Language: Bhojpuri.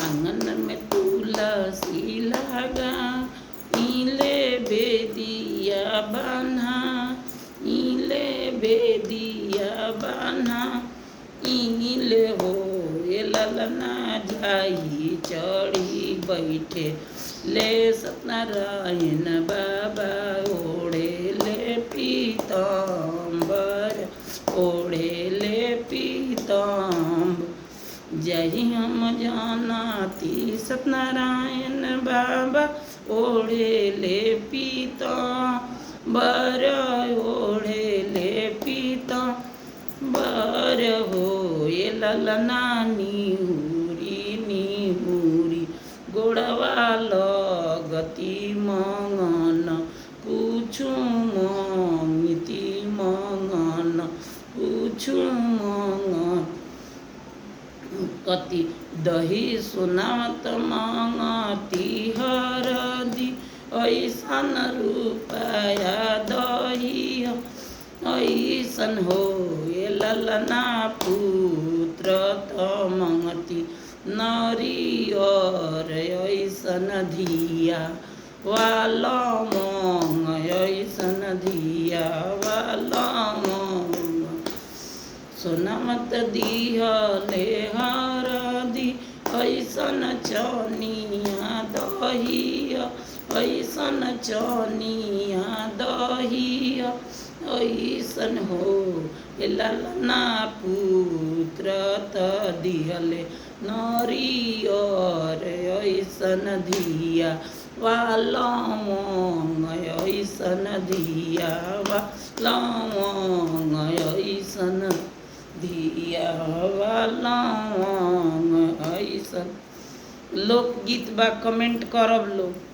आंगन में तुलसी लगा, इले बेदिया बना, इले बेदिया बना, इले हो ये ललना जाई चढ़ी बैठे ले सत्यनारायण बाबा, ओढ़े ले पीताम्बर, ओढ़े ले पीताम्बर। जय हम जानाती सत्यनारायण बाबा, ओढ़े ले पीताम्बर, ओढ़े ले पीताम्बर हो ये ललना निहुरी निहुरी, गोड़वा लगती मंगन, पूछू मंगती मंगन, पूछू मंगन। कति दही सुनावत मांगती हरदी, ऐसन रुपया दही ऐसन हो ये ललना पुत्र त मंगती नरियर, ऐसन धिया वाला मंग, ऐसन धिया वाला मंग। सोनामत दिहले हरदी, ऐसन चनिया दहिया, ऐसन चनिया दहिया, ऐसन हो ये ललना पुत्र त दिहले नरियर, ऐसन धिया वाला मंग, ऐसन धिया वाला मंग, ऐसन धिया वाला मंग, ऐसन। लोकगीत बा, कमेंट करब लोग।